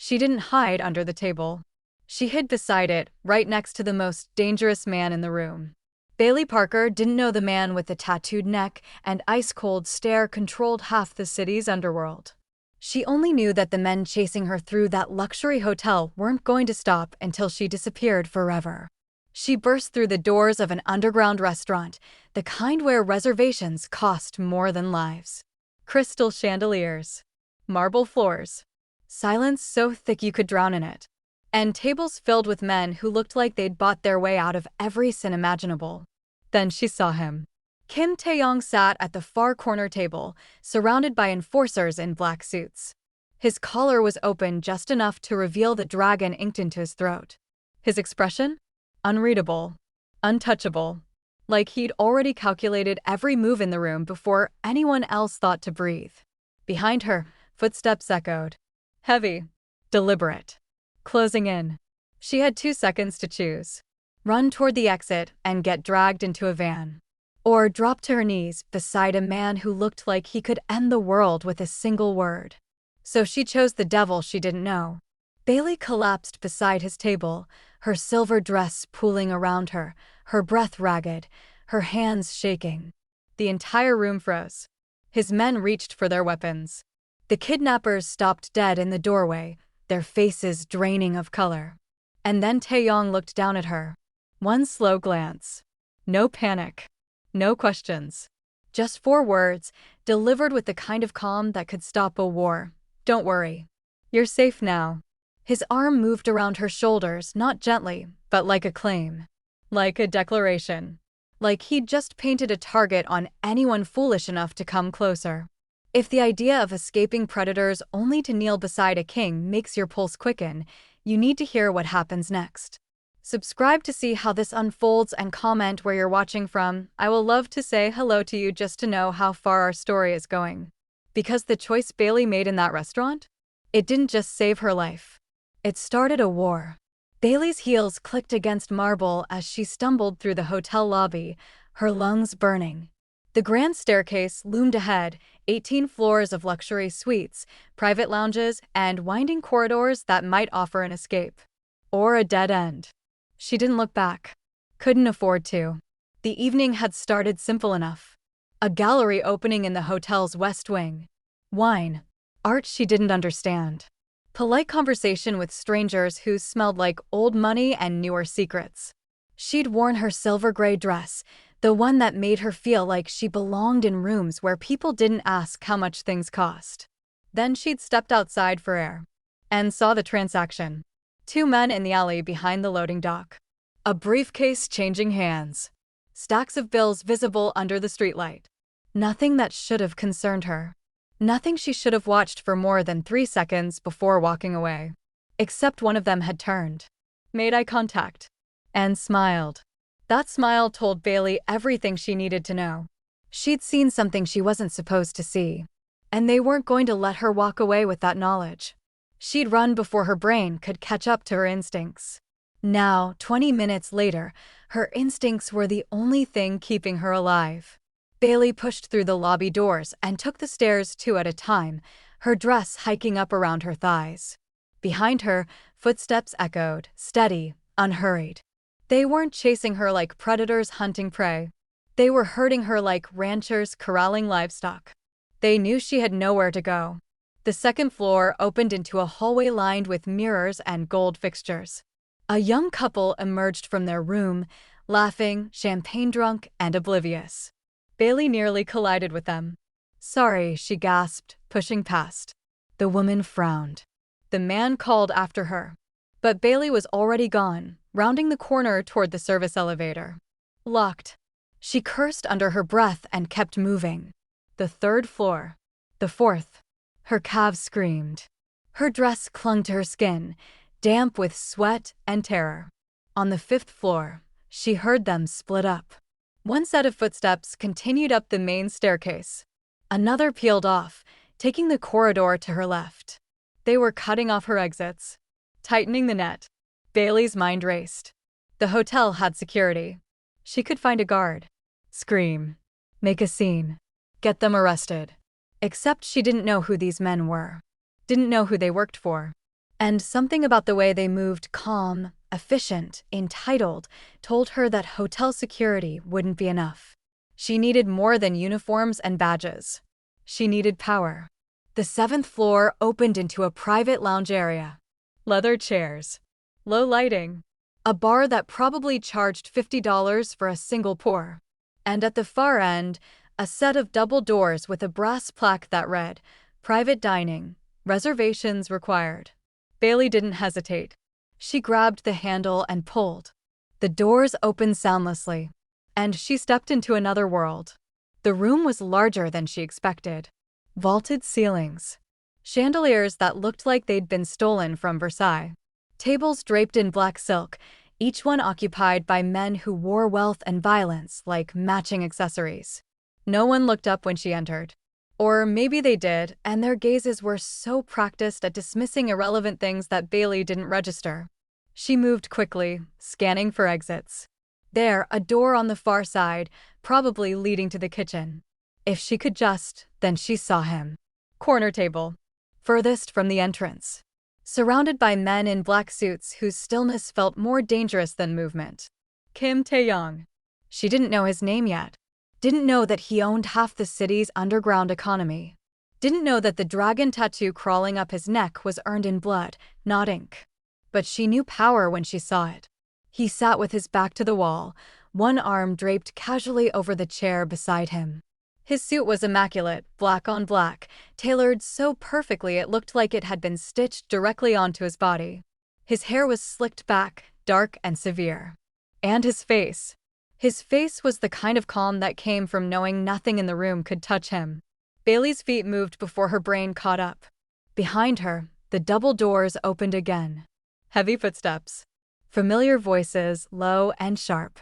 She didn't hide under the table. She hid beside it, right next to the most dangerous man in the room. Bailey Parker didn't know the man with the tattooed neck and ice-cold stare controlled half the city's underworld. She only knew that the men chasing her through that luxury hotel weren't going to stop until she disappeared forever. She burst through the doors of an underground restaurant, the kind where reservations cost more than lives. Crystal chandeliers, marble floors, silence so thick you could drown in it, and tables filled with men who looked like they'd bought their way out of every sin imaginable. Then she saw him. Kim Tae-yong sat at the far corner table, surrounded by enforcers in black suits. His collar was open just enough to reveal the dragon inked into his throat. His expression? Unreadable. Untouchable. Like he'd already calculated every move in the room before anyone else thought to breathe. Behind her, footsteps echoed. Heavy. Deliberate. Closing in. She had 2 seconds to choose. Run toward the exit and get dragged into a van. Or drop to her knees beside a man who looked like he could end the world with a single word. So she chose the devil she didn't know. Bailey collapsed beside his table, her silver dress pooling around her, her breath ragged, her hands shaking. The entire room froze. His men reached for their weapons. The kidnappers stopped dead in the doorway, their faces draining of color. And then Tayong looked down at her. One slow glance. No panic. No questions. Just 4 words, delivered with the kind of calm that could stop a war. Don't worry. You're safe now. His arm moved around her shoulders, not gently, but like a claim. Like a declaration. Like he'd just painted a target on anyone foolish enough to come closer. If the idea of escaping predators only to kneel beside a king makes your pulse quicken, you need to hear what happens next. Subscribe to see how this unfolds and comment where you're watching from. I will love to say hello to you just to know how far our story is going. Because the choice Bailey made in that restaurant? It didn't just save her life. It started a war. Bailey's heels clicked against marble as she stumbled through the hotel lobby, her lungs burning. The grand staircase loomed ahead, 18 floors of luxury suites, private lounges, and winding corridors that might offer an escape. Or a dead end. She didn't look back. Couldn't afford to. The evening had started simple enough. A gallery opening in the hotel's west wing. Wine. Art she didn't understand. Polite conversation with strangers who smelled like old money and newer secrets. She'd worn her silver gray dress, the one that made her feel like she belonged in rooms where people didn't ask how much things cost. Then she'd stepped outside for air. And saw the transaction. 2 men in the alley behind the loading dock. A briefcase changing hands. Stacks of bills visible under the streetlight. Nothing that should have concerned her. Nothing she should have watched for more than 3 seconds before walking away. Except one of them had turned. Made eye contact. And smiled. That smile told Bailey everything she needed to know. She'd seen something she wasn't supposed to see. And they weren't going to let her walk away with that knowledge. She'd run before her brain could catch up to her instincts. Now, 20 minutes later, her instincts were the only thing keeping her alive. Bailey pushed through the lobby doors and took the stairs 2 at a time, her dress hiking up around her thighs. Behind her, footsteps echoed, steady, unhurried. They weren't chasing her like predators hunting prey. They were herding her like ranchers corralling livestock. They knew she had nowhere to go. The second floor opened into a hallway lined with mirrors and gold fixtures. A young couple emerged from their room, laughing, champagne-drunk, and oblivious. Bailey nearly collided with them. Sorry, she gasped, pushing past. The woman frowned. The man called after her. But Bailey was already gone, rounding the corner toward the service elevator. Locked. She cursed under her breath and kept moving. The 3rd floor. The 4th. Her calves screamed. Her dress clung to her skin, damp with sweat and terror. On the 5th floor, she heard them split up. One set of footsteps continued up the main staircase. Another peeled off, taking the corridor to her left. They were cutting off her exits. Tightening the net. Bailey's mind raced. The hotel had security. She could find a guard. Scream. Make a scene. Get them arrested. Except she didn't know who these men were. Didn't know who they worked for. And something about the way they moved, calm, efficient, entitled, told her that hotel security wouldn't be enough. She needed more than uniforms and badges. She needed power. The 7th floor opened into a private lounge area. Leather chairs. Low lighting. A bar that probably charged $50 for a single pour. And at the far end, a set of double doors with a brass plaque that read, "Private dining. Reservations required." Bailey didn't hesitate. She grabbed the handle and pulled. The doors opened soundlessly, and she stepped into another world. The room was larger than she expected. Vaulted ceilings. Chandeliers that looked like they'd been stolen from Versailles. Tables draped in black silk, each one occupied by men who wore wealth and violence like matching accessories. No one looked up when she entered. Or maybe they did, and their gazes were so practiced at dismissing irrelevant things that Bailey didn't register. She moved quickly, scanning for exits. There, a door on the far side, probably leading to the kitchen. If she could then she saw him. Corner table. Furthest from the entrance. Surrounded by men in black suits whose stillness felt more dangerous than movement. Kim Tae-yong. She didn't know his name yet. Didn't know that he owned half the city's underground economy. Didn't know that the dragon tattoo crawling up his neck was earned in blood, not ink. But she knew power when she saw it. He sat with his back to the wall, one arm draped casually over the chair beside him. His suit was immaculate, black on black, tailored so perfectly it looked like it had been stitched directly onto his body. His hair was slicked back, dark and severe. And his face. His face was the kind of calm that came from knowing nothing in the room could touch him. Bailey's feet moved before her brain caught up. Behind her, the double doors opened again. Heavy footsteps. Familiar voices, low and sharp.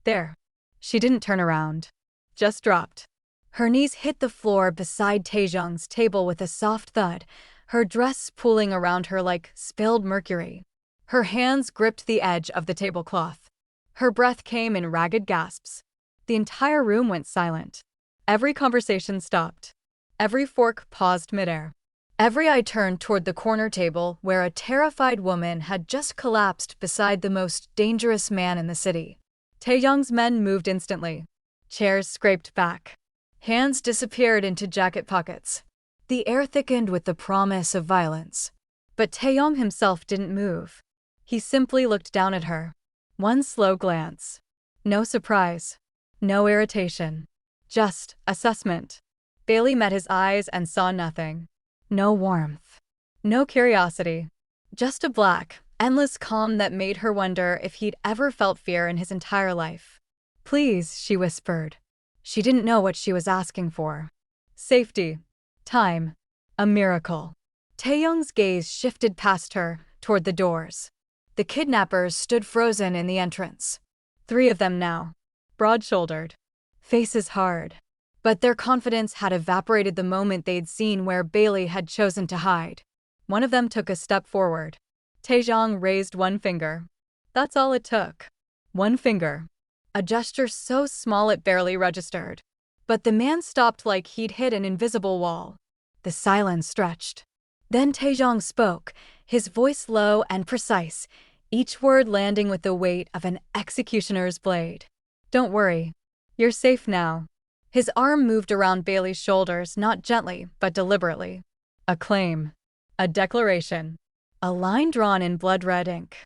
There. She didn't turn around. Just dropped. Her knees hit the floor beside Taeyong's table with a soft thud, her dress pooling around her like spilled mercury. Her hands gripped the edge of the tablecloth. Her breath came in ragged gasps. The entire room went silent. Every conversation stopped. Every fork paused midair. Every eye turned toward the corner table where a terrified woman had just collapsed beside the most dangerous man in the city. Taeyong's men moved instantly. Chairs scraped back. Hands disappeared into jacket pockets. The air thickened with the promise of violence. But Tayong himself didn't move. He simply looked down at her. One slow glance. No surprise. No irritation. Just assessment. Bailey met his eyes and saw nothing. No warmth. No curiosity. Just a black, endless calm that made her wonder if he'd ever felt fear in his entire life. "Please," she whispered. She didn't know what she was asking for. Safety. Time. A miracle. Taeyong's gaze shifted past her, toward the doors. The kidnappers stood frozen in the entrance. 3 of them now. Broad-shouldered. Faces hard. But their confidence had evaporated the moment they'd seen where Bailey had chosen to hide. One of them took a step forward. Tayong raised one finger. That's all it took. One finger. A gesture so small it barely registered. But the man stopped like he'd hit an invisible wall. The silence stretched. Then Tayong spoke, his voice low and precise, each word landing with the weight of an executioner's blade. "Don't worry. You're safe now." His arm moved around Bailey's shoulders, not gently, but deliberately. A claim. A declaration. A line drawn in blood-red ink.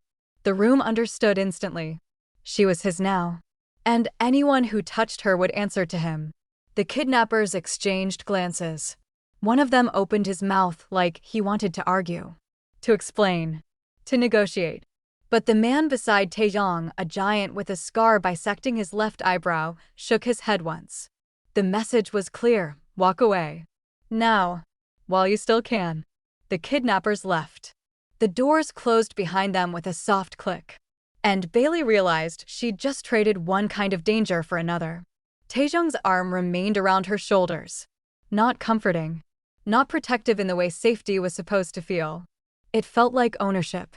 The room understood instantly. She was his now. And anyone who touched her would answer to him. The kidnappers exchanged glances. One of them opened his mouth like he wanted to argue. To explain. To negotiate. But the man beside Taeyong, a giant with a scar bisecting his left eyebrow, shook his head once. The message was clear: walk away. Now. While you still can. The kidnappers left. The doors closed behind them with a soft click. And Bailey realized she'd just traded one kind of danger for another. Taeyong's arm remained around her shoulders. Not comforting. Not protective in the way safety was supposed to feel. It felt like ownership.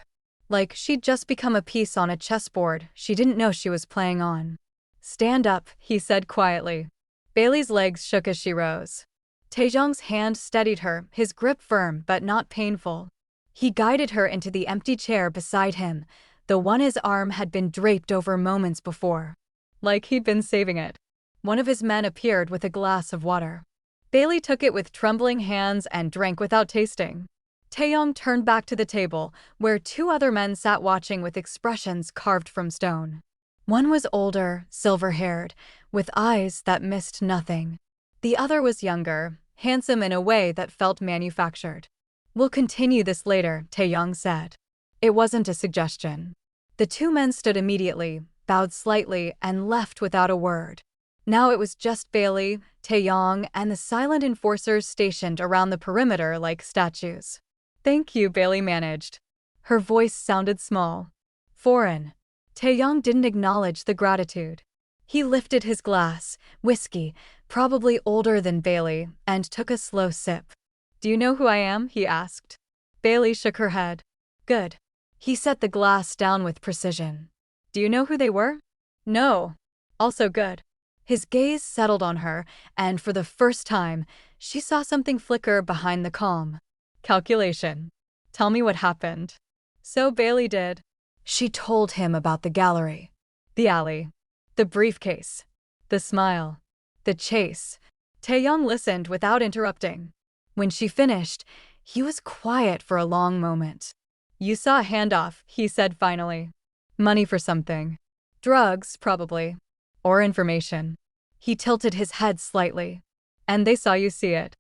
Like she'd just become a piece on a chessboard she didn't know she was playing on. "Stand up," he said quietly. Bailey's legs shook as she rose. Taeyong's hand steadied her, his grip firm but not painful. He guided her into the empty chair beside him, the one his arm had been draped over moments before. Like he'd been saving it. One of his men appeared with a glass of water. Bailey took it with trembling hands and drank without tasting. Tayong turned back to the table, where two other men sat watching with expressions carved from stone. One was older, silver-haired, with eyes that missed nothing. The other was younger, handsome in a way that felt manufactured. "We'll continue this later," Tayong said. It wasn't a suggestion. The two men stood immediately, bowed slightly, and left without a word. Now it was just Bailey, Tayong, and the silent enforcers stationed around the perimeter like statues. "Thank you," Bailey managed. Her voice sounded small. Foreign. Tayong didn't acknowledge the gratitude. He lifted his glass, whiskey, probably older than Bailey, and took a slow sip. "Do you know who I am?" he asked. Bailey shook her head. "Good." He set the glass down with precision. "Do you know who they were?" "No." "Also good." His gaze settled on her, and for the first time, she saw something flicker behind the calm. "Calculation. Tell me what happened." So Bailey did. She told him about the gallery, the alley, the briefcase, the smile, the chase. Taeyong listened without interrupting. When she finished, he was quiet for a long moment. "You saw a handoff," he said finally. "Money for something. Drugs, probably. Or information." He tilted his head slightly. "And they saw you see it."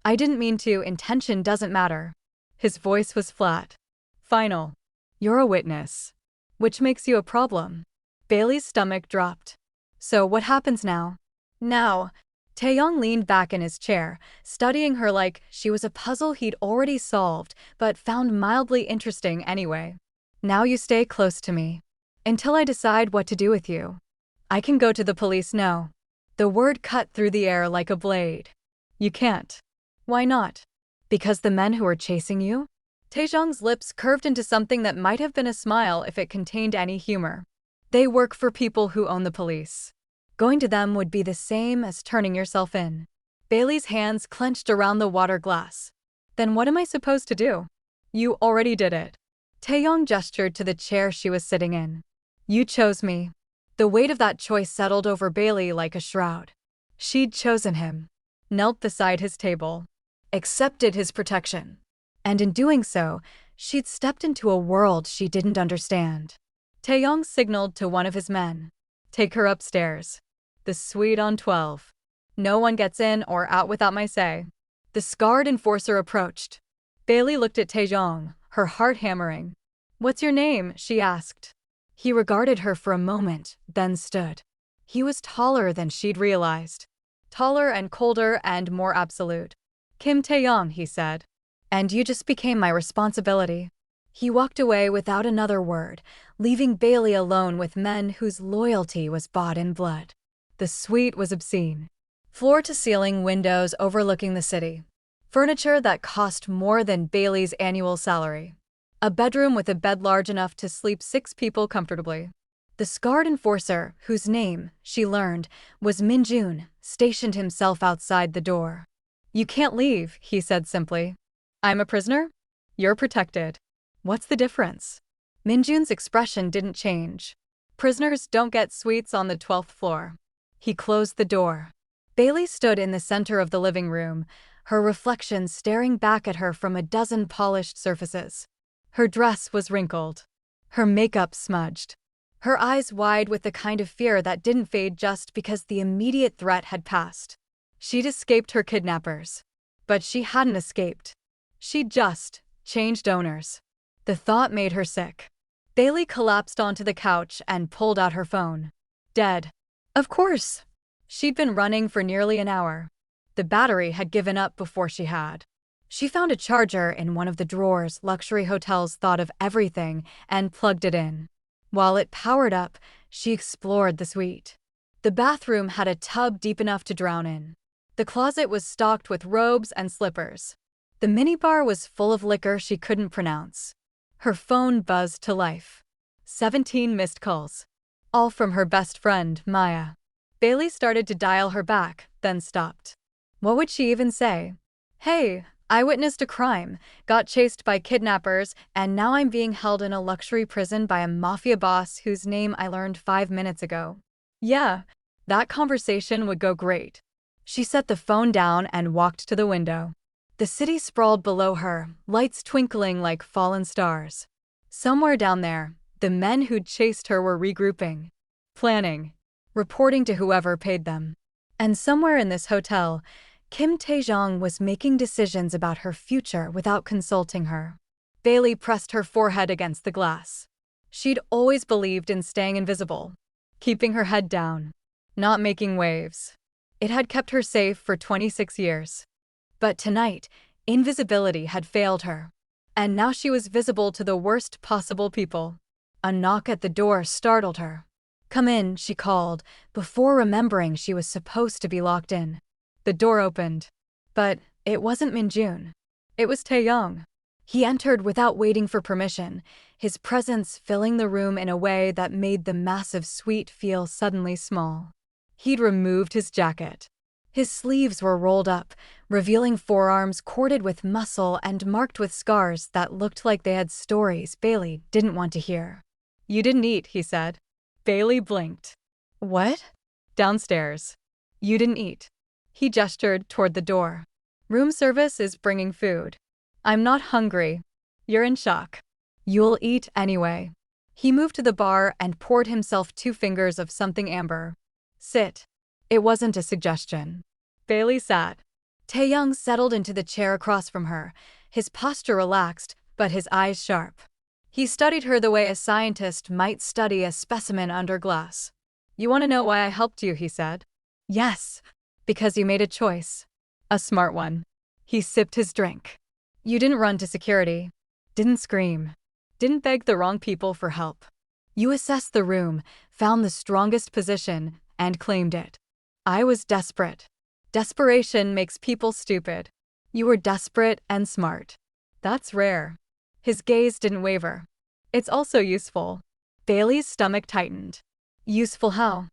"I didn't mean to. Intention doesn't matter." His voice was flat. Final. "You're a witness. Which makes you a problem." Bailey's stomach dropped. "So what happens now?" "Now." Taeyong leaned back in his chair, studying her like she was a puzzle he'd already solved, but found mildly interesting anyway. "Now you stay close to me. Until I decide what to do with you. I can go to the police now." The word cut through the air like a blade. "You can't." "Why not?" "Because the men who are chasing you?" Taejong's lips curved into something that might have been a smile if it contained any humor. "They work for people who own the police. Going to them would be the same as turning yourself in." Bailey's hands clenched around the water glass. "Then what am I supposed to do?" "You already did it." Taeyong gestured to the chair she was sitting in. "You chose me." The weight of that choice settled over Bailey like a shroud. She'd chosen him. Knelt beside his table. Accepted his protection. And in doing so, she'd stepped into a world she didn't understand. Taeyong signaled to one of his men. "Take her upstairs. The suite on 12. No one gets in or out without my say." The scarred enforcer approached. Bailey looked at Taeyong, her heart hammering. "What's your name?" she asked. He regarded her for a moment, then stood. He was taller than she'd realized. Taller and colder and more absolute. "Kim Tae-yong," he said. "And you just became my responsibility." He walked away without another word, leaving Bailey alone with men whose loyalty was bought in blood. The suite was obscene. Floor-to-ceiling windows overlooking the city. Furniture that cost more than Bailey's annual salary. A bedroom with a bed large enough to sleep 6 people comfortably. The scarred enforcer, whose name, she learned, was Min-jun, stationed himself outside the door. "You can't leave," he said simply. "I'm a prisoner? You're protected. What's the difference?" Min-jun's expression didn't change. "Prisoners don't get suites on the 12th floor." He closed the door. Bailey stood in the center of the living room, her reflection staring back at her from a dozen polished surfaces. Her dress was wrinkled. Her makeup smudged. Her eyes wide with the kind of fear that didn't fade just because the immediate threat had passed. She'd escaped her kidnappers. But she hadn't escaped. She'd just changed owners. The thought made her sick. Bailey collapsed onto the couch and pulled out her phone. Dead. Of course. She'd been running for nearly an hour. The battery had given up before she had. She found a charger in one of the drawers luxury hotels thought of everything and plugged it in. While it powered up, she explored the suite. The bathroom had a tub deep enough to drown in. The closet was stocked with robes and slippers. The minibar was full of liquor she couldn't pronounce. Her phone buzzed to life. 17 missed calls. All from her best friend, Maya. Bailey started to dial her back, then stopped. What would she even say? "Hey, I witnessed a crime, got chased by kidnappers, and now I'm being held in a luxury prison by a mafia boss whose name I learned 5 minutes ago. Yeah, that conversation would go great. She set the phone down and walked to the window. The city sprawled below her, lights twinkling like fallen stars. Somewhere down there, the men who'd chased her were regrouping, planning, reporting to whoever paid them. And somewhere in this hotel, Kim Tae-yong was making decisions about her future without consulting her. Bailey pressed her forehead against the glass. She'd always believed in staying invisible, keeping her head down, not making waves. It had kept her safe for 26 years. But tonight, invisibility had failed her. And now she was visible to the worst possible people. A knock at the door startled her. "Come in," she called, before remembering she was supposed to be locked in. The door opened. But it wasn't Minjun. It was Tayong. He entered without waiting for permission, his presence filling the room in a way that made the massive suite feel suddenly small. He'd removed his jacket. His sleeves were rolled up, revealing forearms corded with muscle and marked with scars that looked like they had stories Bailey didn't want to hear. "You didn't eat," he said. Bailey blinked. "What?" "Downstairs. You didn't eat." He gestured toward the door. "Room service is bringing food." "I'm not hungry." "You're in shock." "You'll eat anyway." He moved to the bar and poured himself 2 fingers of something amber. "Sit." It wasn't a suggestion. Bailey sat. Tayong settled into the chair across from her, his posture relaxed, but his eyes sharp. He studied her the way a scientist might study a specimen under glass. "You want to know why I helped you?" he said. "Yes. Because you made a choice. A smart one." He sipped his drink. "You didn't run to security. Didn't scream. Didn't beg the wrong people for help. You assessed the room, found the strongest position, and claimed it. I was desperate. Desperation makes people stupid. You were desperate and smart. That's rare." His gaze didn't waver. "It's also useful." Bailey's stomach tightened. "Useful how?"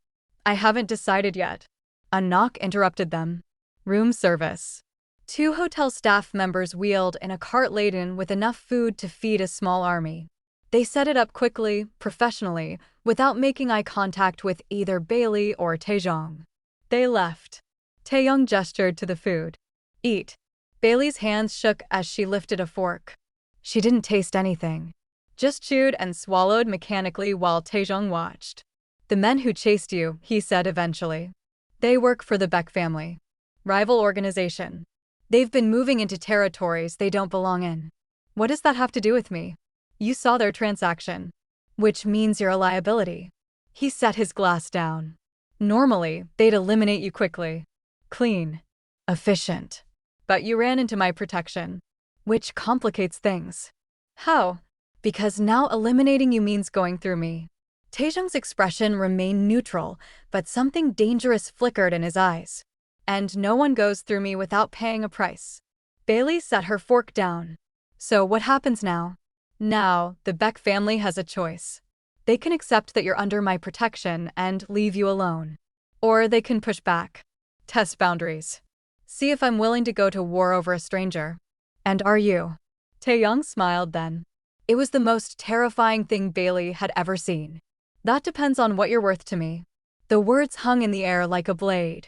"I haven't decided yet." A knock interrupted them. Room service. 2 hotel staff members wheeled in a cart laden with enough food to feed a small army. They set it up quickly, professionally, without making eye contact with either Bailey or Taejong. They left. Tayong gestured to the food. "Eat." Bailey's hands shook as she lifted a fork. She didn't taste anything. Just chewed and swallowed mechanically while Taejong watched. "The men who chased you," he said eventually. "They work for the Beck family. Rival organization. They've been moving into territories they don't belong in." "What does that have to do with me?" "You saw their transaction. Which means you're a liability." He set his glass down. "Normally, they'd eliminate you quickly. Clean. Efficient. But you ran into my protection. Which complicates things." "How?" "Because now eliminating you means going through me." Taejong's expression remained neutral, but something dangerous flickered in his eyes. "And no one goes through me without paying a price." Bailey set her fork down. "So what happens now?" "Now, the Beck family has a choice. They can accept that you're under my protection and leave you alone. Or they can push back. Test boundaries. See if I'm willing to go to war over a stranger." "And are you?" Taeyong smiled then. It was the most terrifying thing Bailey had ever seen. "That depends on what you're worth to me." The words hung in the air like a blade.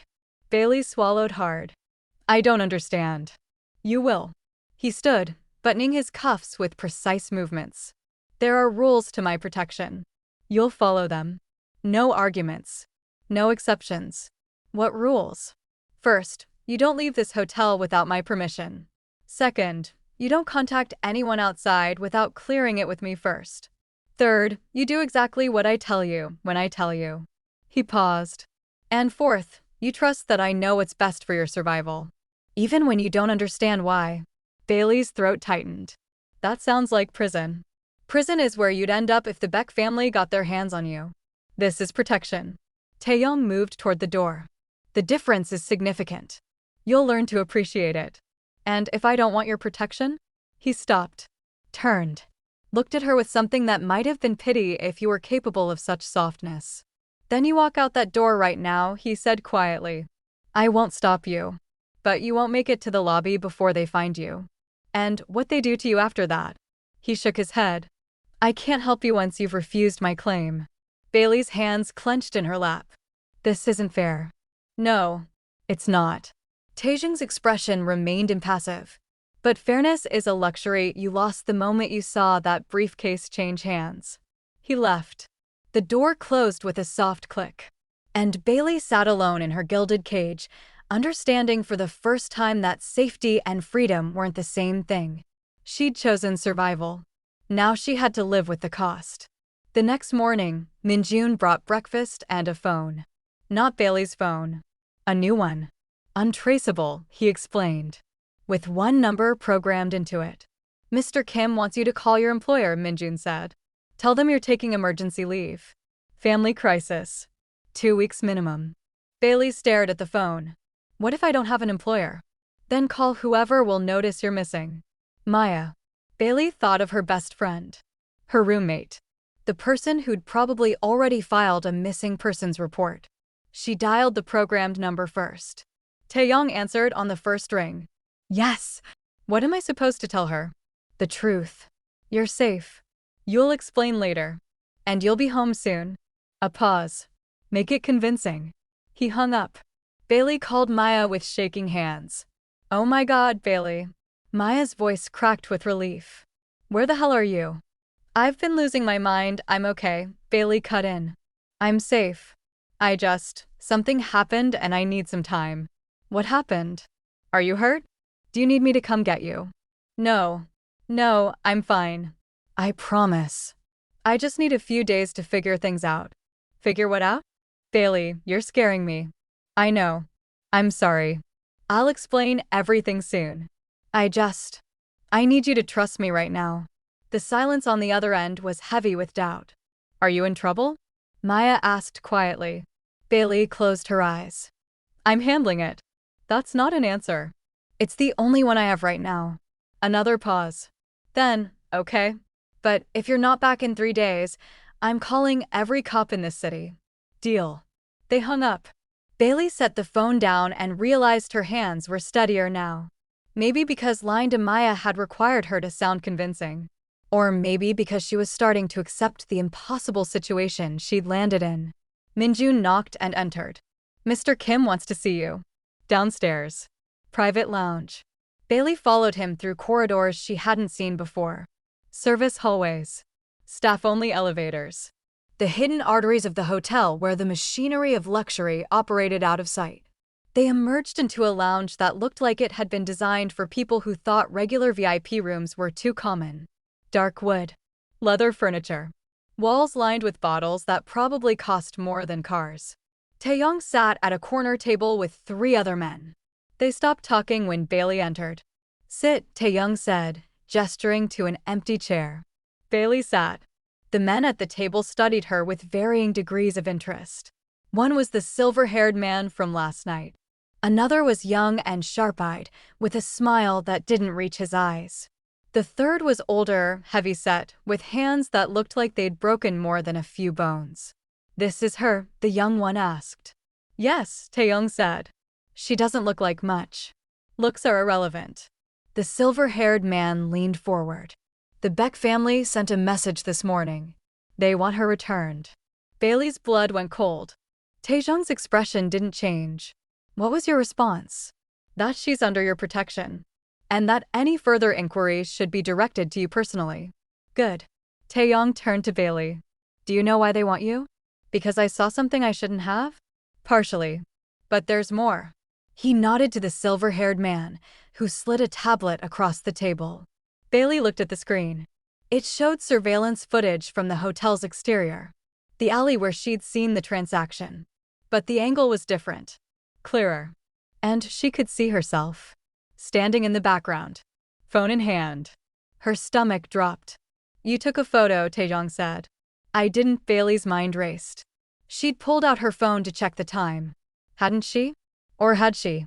Bailey swallowed hard. "I don't understand." "You will." He stood, buttoning his cuffs with precise movements. "There are rules to my protection. You'll follow them. No arguments. No exceptions." "What rules?" "First, you don't leave this hotel without my permission. Second, you don't contact anyone outside without clearing it with me first. Third, you do exactly what I tell you when I tell you." He paused. "And fourth, you trust that I know what's best for your survival. Even when you don't understand why." Bailey's throat tightened. "That sounds like prison." "Prison is where you'd end up if the Beck family got their hands on you. This is protection." Taeyong moved toward the door. "The difference is significant. You'll learn to appreciate it." "And if I don't want your protection?" He stopped, turned, looked at her with something that might have been pity if you were capable of such softness. "Then you walk out that door right now," he said quietly. "I won't stop you. but you won't make it to the lobby before they find you. And what they do to you after that? He shook his head. I can't help you once you've refused my claim. Bailey's hands clenched in her lap. This isn't fair. No, it's not. Tayong's expression remained impassive. But fairness is a luxury you lost the moment you saw that briefcase change hands. He left. The door closed with a soft click. And Bailey sat alone in her gilded cage, understanding for the first time that safety and freedom weren't the same thing. She'd chosen survival. Now she had to live with the cost. The next morning, Minjun brought breakfast and a phone. Not Bailey's phone. A new one. Untraceable, he explained. With one number programmed into it. Mr. Kim wants you to call your employer, Minjun said. Tell them you're taking emergency leave. Family crisis. 2 weeks minimum. Bailey stared at the phone. What if I don't have an employer? Then call whoever will notice you're missing. Maya. Bailey thought of her best friend. Her roommate. The person who'd probably already filed a missing persons report. She dialed the programmed number first. Tayong answered on the first ring. Yes. What am I supposed to tell her? The truth. You're safe. You'll explain later. And you'll be home soon. A pause. Make it convincing. He hung up. Bailey called Maya with shaking hands. Oh my God, Bailey. Maya's voice cracked with relief. Where the hell are you? I've been losing my mind, I'm okay, Bailey cut in. I'm safe. Something happened and I need some time. What happened? Are you hurt? Do you need me to come get you? No, I'm fine. I promise. I just need a few days to figure things out. Figure what out? Bailey, you're scaring me. I know. I'm sorry. I'll explain everything soon. I need you to trust me right now. The silence on the other end was heavy with doubt. Are you in trouble? Maya asked quietly. Bailey closed her eyes. I'm handling it. That's not an answer. It's the only one I have right now. Another pause. Then, okay. But if you're not back in 3 days, I'm calling every cop in this city. Deal. They hung up. Bailey set the phone down and realized her hands were steadier now. Maybe because lying to Maya had required her to sound convincing. Or maybe because she was starting to accept the impossible situation she'd landed in. Minjun knocked and entered. Mr. Kim wants to see you. Downstairs. Private lounge. Bailey followed him through corridors she hadn't seen before. Service hallways. Staff-only elevators. The hidden arteries of the hotel where the machinery of luxury operated out of sight. They emerged into a lounge that looked like it had been designed for people who thought regular VIP rooms were too common. Dark wood. Leather furniture. Walls lined with bottles that probably cost more than cars. Tayong sat at a corner table with 3 other men. They stopped talking when Bailey entered. Sit, Tayong said, gesturing to an empty chair. Bailey sat. The men at the table studied her with varying degrees of interest. One was the silver-haired man from last night. Another was young and sharp-eyed, with a smile that didn't reach his eyes. The third was older, heavy-set, with hands that looked like they'd broken more than a few bones. This is her, the young one asked. Yes, Tayong said. She doesn't look like much. Looks are irrelevant. The silver-haired man leaned forward. The Beck family sent a message this morning. They want her returned. Bailey's blood went cold. Taejong's expression didn't change. What was your response? That she's under your protection. And that any further inquiries should be directed to you personally. Good. Taeyong turned to Bailey. Do you know why they want you? Because I saw something I shouldn't have? Partially. But there's more. He nodded to the silver-haired man, who slid a tablet across the table. Bailey looked at the screen. It showed surveillance footage from the hotel's exterior. The alley where she'd seen the transaction. But the angle was different. Clearer. And she could see herself. Standing in the background. Phone in hand. Her stomach dropped. You took a photo, Taejong said. I didn't. Bailey's mind raced. She'd pulled out her phone to check the time. Hadn't she? Or had she?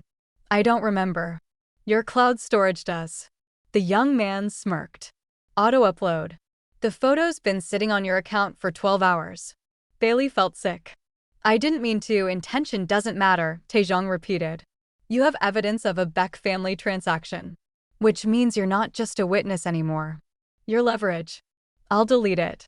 I don't remember. Your cloud storage does. The young man smirked. Auto-upload. The photo's been sitting on your account for 12 hours. Bailey felt sick. I didn't mean to. Intention doesn't matter, Taejong repeated. You have evidence of a Beck family transaction, which means you're not just a witness anymore. You're leverage. I'll delete it.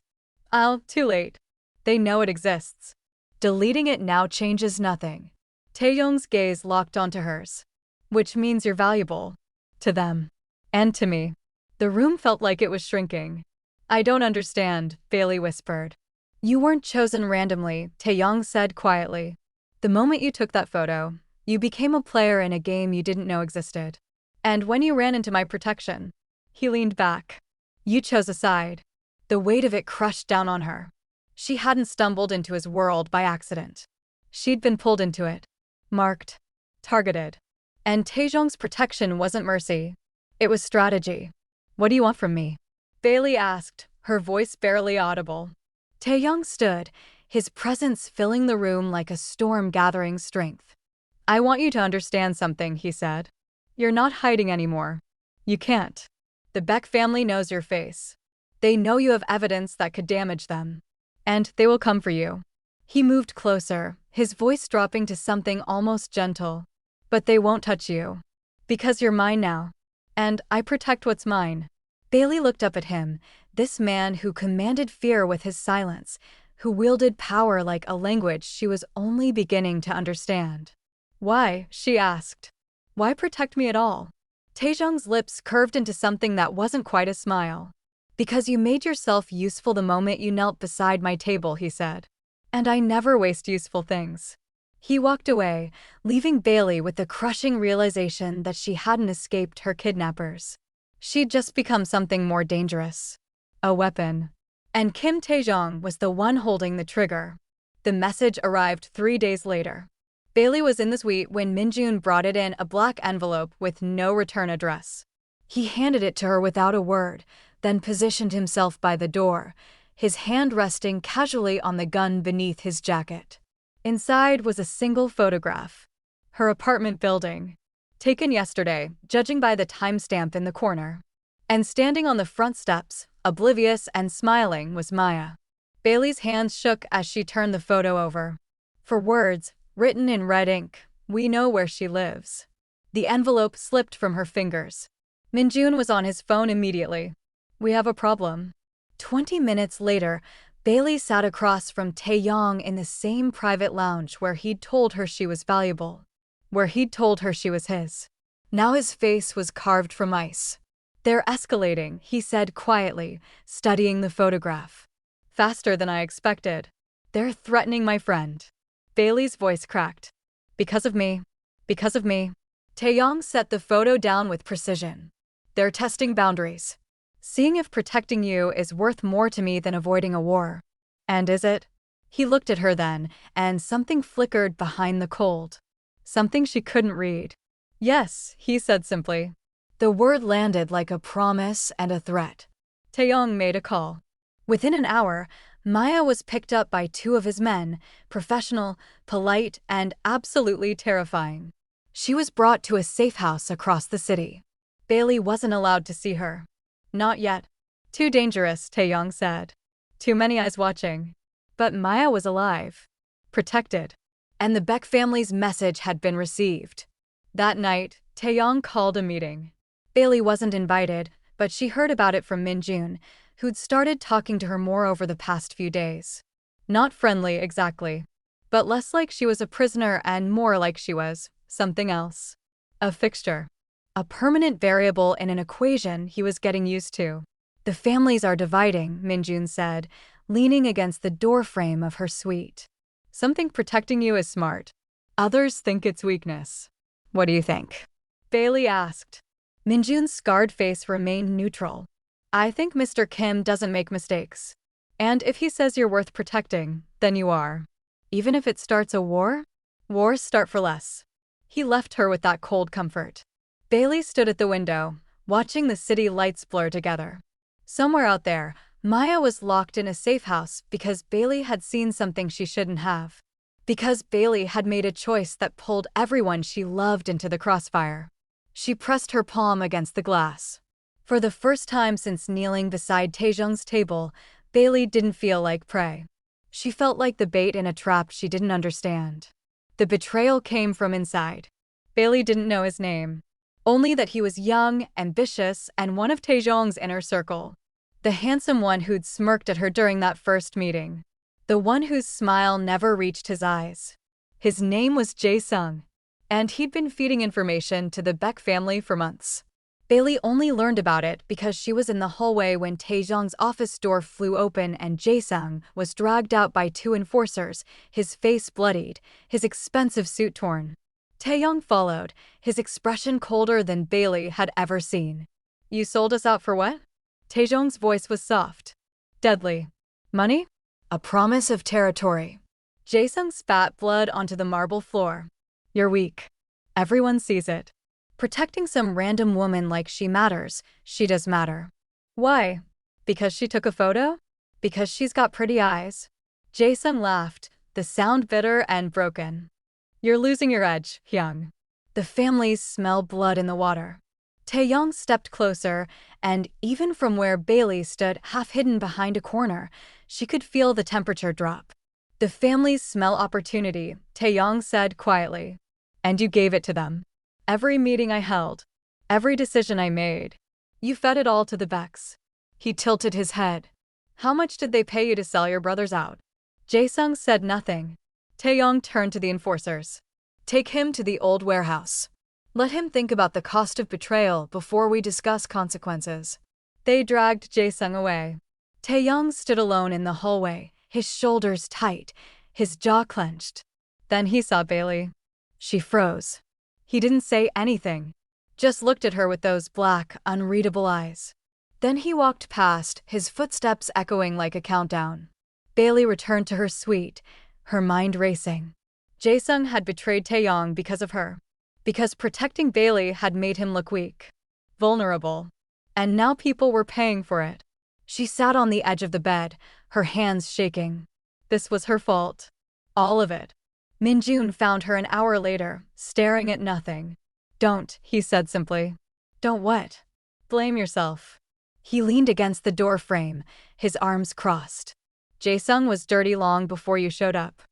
Too late. They know it exists. Deleting it now changes nothing. Taeyong's gaze locked onto hers. Which means you're valuable. To them. And to me. The room felt like it was shrinking. I don't understand, Bailey whispered. You weren't chosen randomly, Taeyong said quietly. The moment you took that photo, you became a player in a game you didn't know existed. And when you ran into my protection, he leaned back. You chose a side. The weight of it crushed down on her. She hadn't stumbled into his world by accident. She'd been pulled into it. Marked. Targeted. And Taejong's protection wasn't mercy. It was strategy. What do you want from me? Bailey asked, her voice barely audible. Taeyong stood, his presence filling the room like a storm gathering strength. I want you to understand something, he said. You're not hiding anymore. You can't. The Beck family knows your face. They know you have evidence that could damage them. And they will come for you. He moved closer, his voice dropping to something almost gentle. But they won't touch you. Because you're mine now. And I protect what's mine. Bailey looked up at him, this man who commanded fear with his silence, who wielded power like a language she was only beginning to understand. Why? She asked. Why protect me at all? Taejong's lips curved into something that wasn't quite a smile. Because you made yourself useful the moment you knelt beside my table, he said. And I never waste useful things. He walked away, leaving Bailey with the crushing realization that she hadn't escaped her kidnappers. She'd just become something more dangerous. A weapon. And Kim Tae-yong was the one holding the trigger. The message arrived 3 days later. Bailey was in the suite when Minjun brought it in a black envelope with no return address. He handed it to her without a word, then positioned himself by the door, his hand resting casually on the gun beneath his jacket. Inside was a single photograph. Her apartment building. Taken yesterday, judging by the timestamp in the corner. And standing on the front steps, oblivious and smiling, was Maya. Bailey's hands shook as she turned the photo over. For words, written in red ink, we know where she lives. The envelope slipped from her fingers. Minjun was on his phone immediately. We have a problem. 20 minutes later, Bailey sat across from Taeyong in the same private lounge where he'd told her she was valuable. Where he'd told her she was his. Now his face was carved from ice. They're escalating, he said quietly, studying the photograph. Faster than I expected. They're threatening my friend. Bailey's voice cracked. Because of me. Because of me. Taeyong set the photo down with precision. They're testing boundaries. Seeing if protecting you is worth more to me than avoiding a war. And is it? He looked at her then, and something flickered behind the cold. Something she couldn't read. Yes, he said simply. The word landed like a promise and a threat. Tayong made a call. Within an hour, Maya was picked up by 2 of his men, professional, polite, and absolutely terrifying. She was brought to a safe house across the city. Bailey wasn't allowed to see her. Not yet. Too dangerous, Tayong said. Too many eyes watching. But Maya was alive. Protected. And the Beck family's message had been received. That night, Tayong called a meeting. Bailey wasn't invited, but she heard about it from Minjun, who'd started talking to her more over the past few days. Not friendly exactly, but less like she was a prisoner and more like she was something else. A fixture. A permanent variable in an equation he was getting used to. The families are dividing, Minjun said, leaning against the doorframe of her suite. Something protecting you is smart. Others think it's weakness. What do you think? Bailey asked. Minjun's scarred face remained neutral. I think Mr. Kim doesn't make mistakes. And if he says you're worth protecting, then you are. Even if it starts a war? Wars start for less. He left her with that cold comfort. Bailey stood at the window, watching the city lights blur together. Somewhere out there, Maya was locked in a safe house because Bailey had seen something she shouldn't have. Because Bailey had made a choice that pulled everyone she loved into the crossfire. She pressed her palm against the glass. For the first time since kneeling beside Taejong's table, Bailey didn't feel like prey. She felt like the bait in a trap she didn't understand. The betrayal came from inside. Bailey didn't know his name, only that he was young, ambitious, and one of Taeyong's inner circle. The handsome one who'd smirked at her during that first meeting. The one whose smile never reached his eyes. His name was Jae-sung, and he'd been feeding information to the Baek family for months. Bailey only learned about it because she was in the hallway when Taeyong's office door flew open and Jae-sung was dragged out by two enforcers, his face bloodied, his expensive suit torn. Taeyong followed, his expression colder than Bailey had ever seen. "You sold us out for what?" Taeyong's voice was soft. "Deadly. Money? A promise of territory." Jae-sung spat blood onto the marble floor. "You're weak. Everyone sees it. Protecting some random woman like she matters, she does matter." "Why? Because she took a photo? Because she's got pretty eyes?" Jae-sung laughed, the sound bitter and broken. "You're losing your edge, Hyung. The families smell blood in the water." Taeyong stepped closer, and even from where Bailey stood half-hidden behind a corner, she could feel the temperature drop. "The families smell opportunity," Taeyong said quietly. "And you gave it to them. Every meeting I held, every decision I made, you fed it all to the Baeks." He tilted his head. "How much did they pay you to sell your brothers out?" Jae-sung said nothing. Taeyong turned to the enforcers. "Take him to the old warehouse. Let him think about the cost of betrayal before we discuss consequences." They dragged Jae-sung away. Taeyong stood alone in the hallway, his shoulders tight, his jaw clenched. Then he saw Bailey. She froze. He didn't say anything, just looked at her with those black, unreadable eyes. Then he walked past, his footsteps echoing like a countdown. Bailey returned to her suite, her mind racing. Jae-sung had betrayed Taeyong because of her. Because protecting Bailey had made him look weak, vulnerable. And now people were paying for it. She sat on the edge of the bed, her hands shaking. This was her fault. All of it. Minjun found her an hour later, staring at nothing. "Don't," he said simply. "Don't what?" "Blame yourself." He leaned against the door frame, his arms crossed. "Jae-sung was dirty long before you showed up.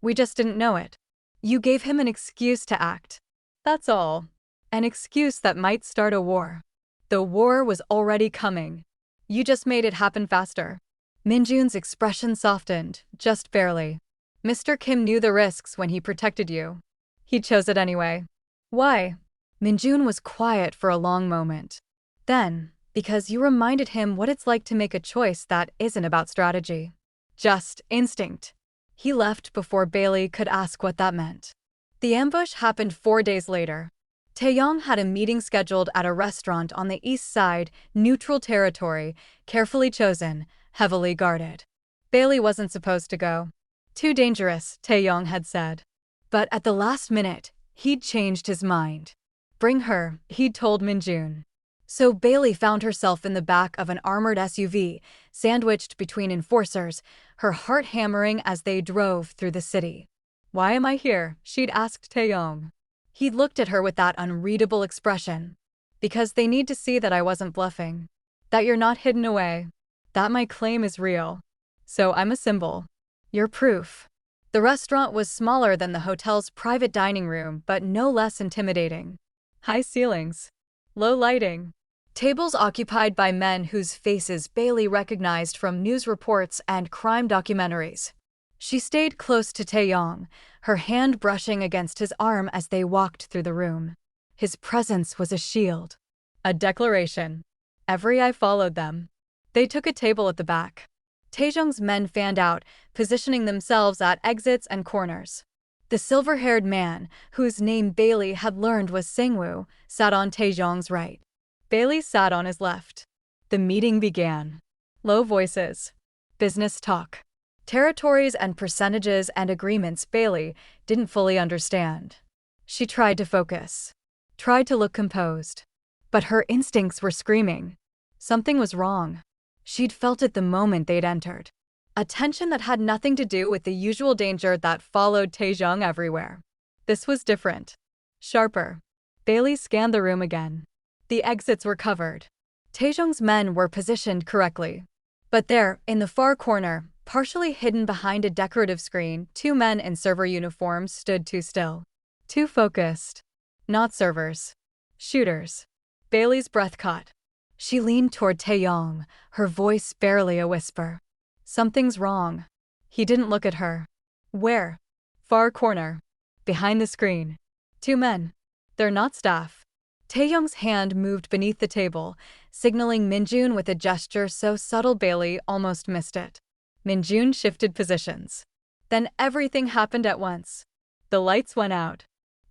We just didn't know it. You gave him an excuse to act. That's all. An excuse that might start a war. The war was already coming. You just made it happen faster." Minjun's expression softened, just barely. "Mr. Kim knew the risks when he protected you. He chose it anyway." "Why?" Minjun was quiet for a long moment. Then, "Because you reminded him what it's like to make a choice that isn't about strategy. Just instinct." He left before Bailey could ask what that meant. The ambush happened 4 days later. Taeyong had a meeting scheduled at a restaurant on the east side, neutral territory, carefully chosen, heavily guarded. Bailey wasn't supposed to go. Too dangerous, Taeyong had said. But at the last minute, he'd changed his mind. Bring her, he'd told Minjun. So Bailey found herself in the back of an armored SUV, sandwiched between enforcers, her heart hammering as they drove through the city. "Why am I here?" she'd asked Taeyong. He'd looked at her with that unreadable expression. "Because they need to see that I wasn't bluffing. That you're not hidden away. That my claim is real. So I'm a symbol. You're proof." The restaurant was smaller than the hotel's private dining room, but no less intimidating. High ceilings. Low lighting. Tables occupied by men whose faces Bailey recognized from news reports and crime documentaries. She stayed close to Taeyong, her hand brushing against his arm as they walked through the room. His presence was a shield. A declaration. Every eye followed them. They took a table at the back. Taejong's men fanned out, positioning themselves at exits and corners. The silver-haired man, whose name Bailey had learned was Sangwoo, sat on Taejong's right. Bailey sat on his left. The meeting began. Low voices. Business talk. Territories and percentages and agreements Bailey didn't fully understand. She tried to focus. Tried to look composed. But her instincts were screaming. Something was wrong. She'd felt it the moment they'd entered. A tension that had nothing to do with the usual danger that followed Taeyong everywhere. This was different. Sharper. Bailey scanned the room again. The exits were covered. Taejong's men were positioned correctly. But there, in the far corner, partially hidden behind a decorative screen, 2 men in server uniforms stood too still. Too focused. Not servers. Shooters. Bailey's breath caught. She leaned toward Tayong, her voice barely a whisper. Something's wrong. He didn't look at her. Where? Far corner. Behind the screen. 2 men. They're not staff. Taeyong's hand moved beneath the table, signaling Minjun with a gesture so subtle Bailey almost missed it. Minjun shifted positions. Then everything happened at once. The lights went out.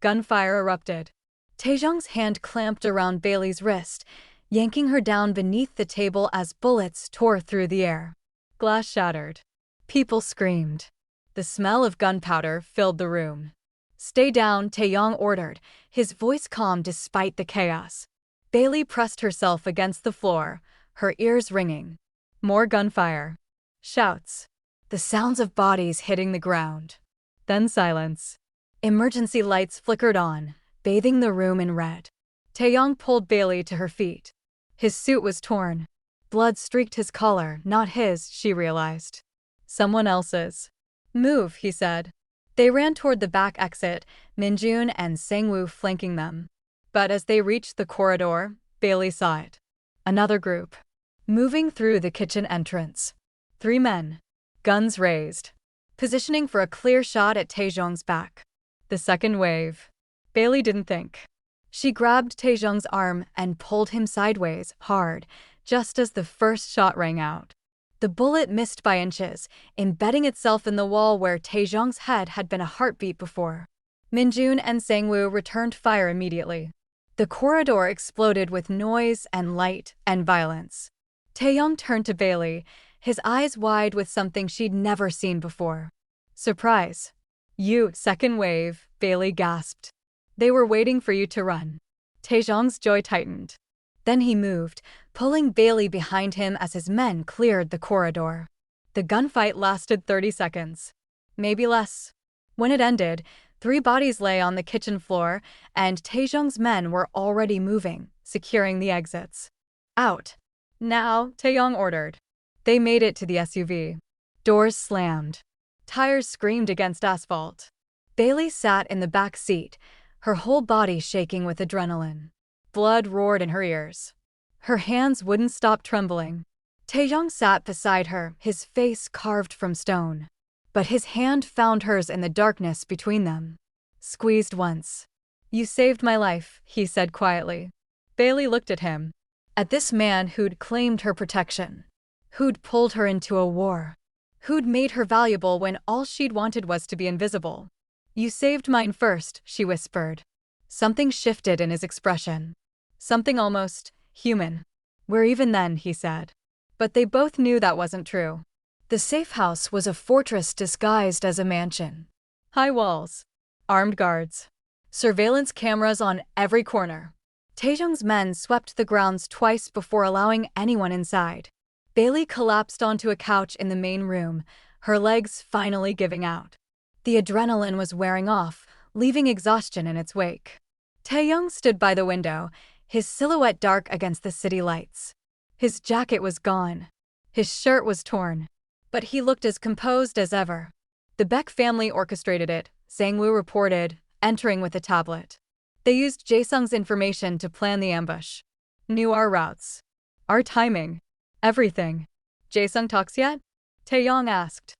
Gunfire erupted. Taeyong's hand clamped around Bailey's wrist, yanking her down beneath the table as bullets tore through the air. Glass shattered. People screamed. The smell of gunpowder filled the room. Stay down, Tayong ordered, his voice calm despite the chaos. Bailey pressed herself against the floor, her ears ringing. More gunfire. Shouts. The sounds of bodies hitting the ground. Then silence. Emergency lights flickered on, bathing the room in red. Tayong pulled Bailey to her feet. His suit was torn. Blood streaked his collar, not his, she realized. Someone else's. Move, he said. They ran toward the back exit, Minjun and Sangwoo flanking them. But as they reached the corridor, Bailey saw it. Another group. Moving through the kitchen entrance. 3 men. Guns raised. Positioning for a clear shot at Taejong's back. The second wave. Bailey didn't think. She grabbed Taejong's arm and pulled him sideways, hard, just as the first shot rang out. The bullet missed by inches, embedding itself in the wall where Taejong's head had been a heartbeat before. Minjun and Sangwoo returned fire immediately. The corridor exploded with noise and light and violence. Taeyong turned to Bailey, his eyes wide with something she'd never seen before. Surprise. You, second wave, Bailey gasped. They were waiting for you to run. Taejong's jaw tightened. Then he moved, pulling Bailey behind him as his men cleared the corridor. The gunfight lasted 30 seconds. Maybe less. When it ended, 3 bodies lay on the kitchen floor, and Taejong's men were already moving, securing the exits. Out. Now, Taeyong ordered. They made it to the SUV. Doors slammed. Tires screamed against asphalt. Bailey sat in the back seat, her whole body shaking with adrenaline. Blood roared in her ears. Her hands wouldn't stop trembling. Taeyong sat beside her, his face carved from stone. But his hand found hers in the darkness between them. Squeezed once. You saved my life, he said quietly. Bailey looked at him. At this man who'd claimed her protection. Who'd pulled her into a war. Who'd made her valuable when all she'd wanted was to be invisible. You saved mine first, she whispered. Something shifted in his expression. Something almost human. Where even then, he said. But they both knew that wasn't true. The safe house was a fortress disguised as a mansion. High walls. Armed guards. Surveillance cameras on every corner. Taejong's men swept the grounds twice before allowing anyone inside. Bailey collapsed onto a couch in the main room, her legs finally giving out. The adrenaline was wearing off, leaving exhaustion in its wake. Tayong stood by the window, his silhouette dark against the city lights. His jacket was gone. His shirt was torn. But he looked as composed as ever. The Beck family orchestrated it, Sangwoo reported, entering with a tablet. They used Jae-sung's information to plan the ambush. Knew our routes. Our timing. Everything. Jae-sung talks yet? Taeyong asked.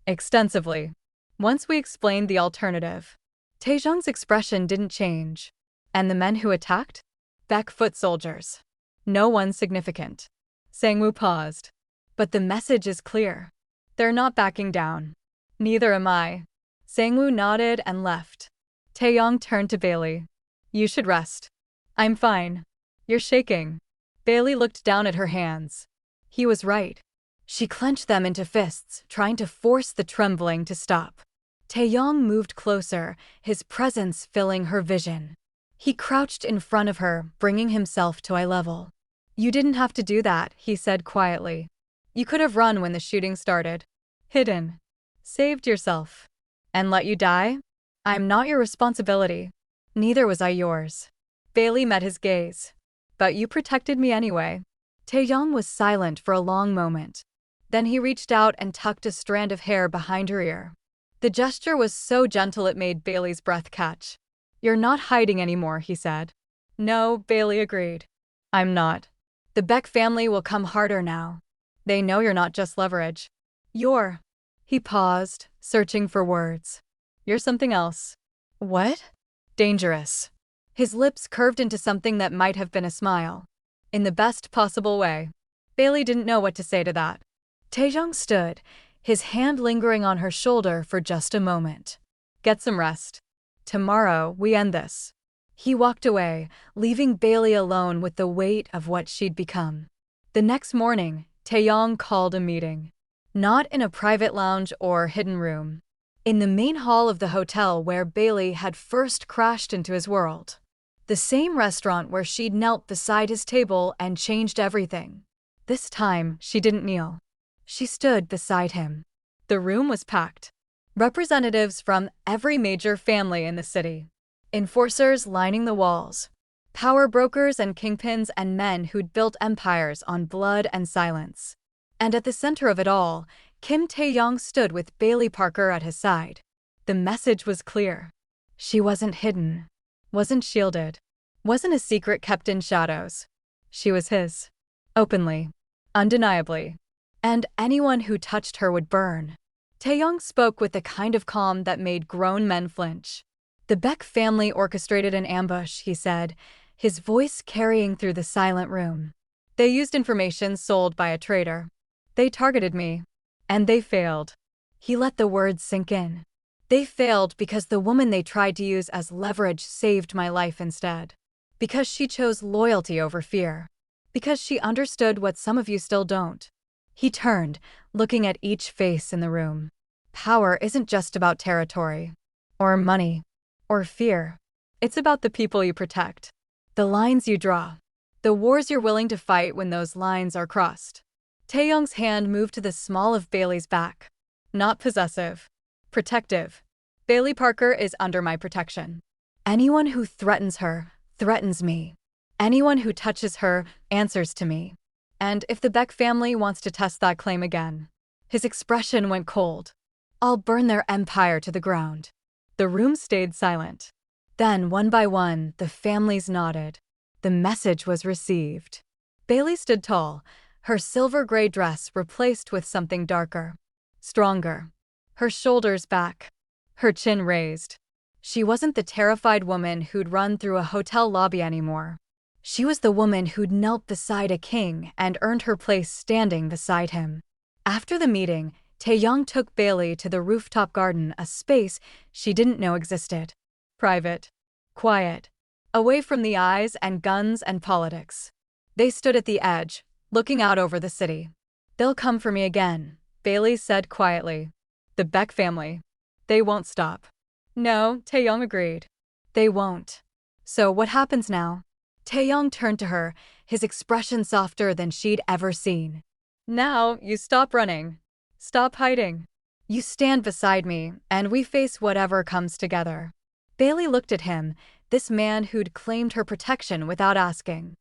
Extensively. Once we explained the alternative. Taejong's expression didn't change. And the men who attacked? Beck foot soldiers. No one significant. Sangwoo paused. But the message is clear. They're not backing down. Neither am I. Sangwoo nodded and left. Taeyong turned to Bailey. You should rest. I'm fine. You're shaking. Bailey looked down at her hands. He was right. She clenched them into fists, trying to force the trembling to stop. Taeyong moved closer, his presence filling her vision. He crouched in front of her, bringing himself to eye level. You didn't have to do that, he said quietly. You could have run when the shooting started. Hidden. Saved yourself. And let you die? I'm not your responsibility. Neither was I yours. Bailey met his gaze. But you protected me anyway. Taeyong was silent for a long moment. Then he reached out and tucked a strand of hair behind her ear. The gesture was so gentle it made Bailey's breath catch. "You're not hiding anymore," he said. "No," Bailey agreed. "I'm not. The Beck family will come harder now. They know you're not just leverage. You're—" He paused, searching for words. "You're something else." "What?" "Dangerous." His lips curved into something that might have been a smile. In the best possible way. Bailey didn't know what to say to that. Tayong stood, his hand lingering on her shoulder for just a moment. "Get some rest. Tomorrow, we end this." He walked away, leaving Bailey alone with the weight of what she'd become. The next morning, Tayong called a meeting. Not in a private lounge or hidden room. In the main hall of the hotel where Bailey had first crashed into his world. The same restaurant where she'd knelt beside his table and changed everything. This time, she didn't kneel. She stood beside him. The room was packed. Representatives from every major family in the city. Enforcers lining the walls. Power brokers and kingpins and men who'd built empires on blood and silence. And at the center of it all, Kim Tae-yong stood with Bailey Parker at his side. The message was clear. She wasn't hidden. Wasn't shielded. Wasn't a secret kept in shadows. She was his. Openly. Undeniably. And anyone who touched her would burn. Tayong spoke with the kind of calm that made grown men flinch. "The Beck family orchestrated an ambush," he said, his voice carrying through the silent room. "They used information sold by a traitor. They targeted me. And they failed." He let the words sink in. "They failed because the woman they tried to use as leverage saved my life instead. Because she chose loyalty over fear. Because she understood what some of you still don't." He turned, looking at each face in the room. Power isn't just about territory. Or money. Or fear. It's about the people you protect. The lines you draw. The wars you're willing to fight when those lines are crossed. Taeyong's hand moved to the small of Bailey's back. "Not possessive. Protective. Bailey Parker is under my protection. Anyone who threatens her, threatens me. Anyone who touches her, answers to me. And if the Beck family wants to test that claim again." His expression went cold. "I'll burn their empire to the ground." The room stayed silent. Then, one by one, the families nodded. The message was received. Bailey stood tall, her silver-gray dress replaced with something darker. Stronger. Her shoulders back. Her chin raised. She wasn't the terrified woman who'd run through a hotel lobby anymore. She was the woman who'd knelt beside a king and earned her place standing beside him. After the meeting, Taeyong took Bailey to the rooftop garden, a space she didn't know existed. Private. Quiet. Away from the eyes and guns and politics. They stood at the edge, looking out over the city. "They'll come for me again," Bailey said quietly. "The Beck family. They won't stop." "No," Taeyong agreed. "They won't." "So what happens now?" Taeyong turned to her, his expression softer than she'd ever seen. "Now, you stop running. Stop hiding. You stand beside me, and we face whatever comes together." Bailey looked at him, this man who'd claimed her protection without asking.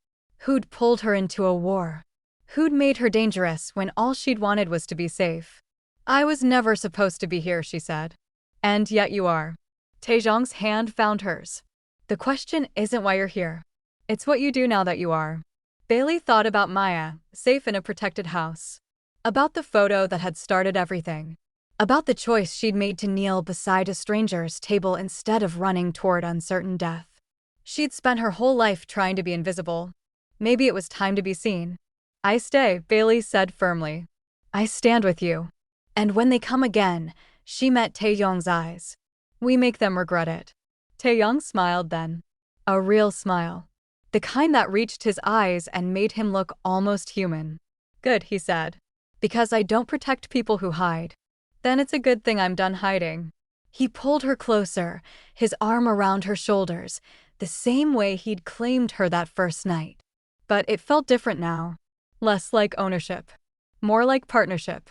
Who'd pulled her into a war. Who'd made her dangerous when all she'd wanted was to be safe. "I was never supposed to be here," she said. "And yet you are." Taejong's hand found hers. "The question isn't why you're here. It's what you do now that you are." Bailey thought about Maya, safe in a protected house. About the photo that had started everything. About the choice she'd made to kneel beside a stranger's table instead of running toward uncertain death. She'd spent her whole life trying to be invisible. Maybe it was time to be seen. "I stay," Bailey said firmly. "I stand with you." And when they come again, she met Taeyong's eyes. "We make them regret it." Taeyong smiled then. A real smile. The kind that reached his eyes and made him look almost human. "Good," he said. "Because I don't protect people who hide. Then it's a good thing I'm done hiding." He pulled her closer, his arm around her shoulders, the same way he'd claimed her that first night. But it felt different now. Less like ownership. More like partnership.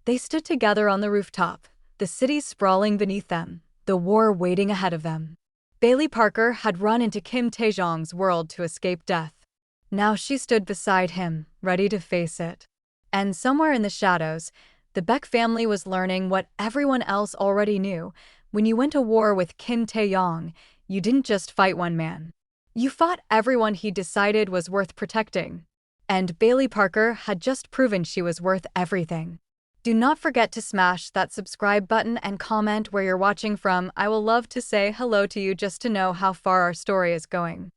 They stood together on the rooftop, the city sprawling beneath them, the war waiting ahead of them. Bailey Parker had run into Kim Tae-yong's world to escape death. Now she stood beside him, ready to face it. And somewhere in the shadows, the Beck family was learning what everyone else already knew. When you went to war with Kim Tae-yong, You didn't just fight one man. You fought everyone he decided was worth protecting. And Bailey Parker had just proven she was worth everything. Do not forget to smash that subscribe button and comment where you're watching from. I will love to say hello to you just to know how far our story is going.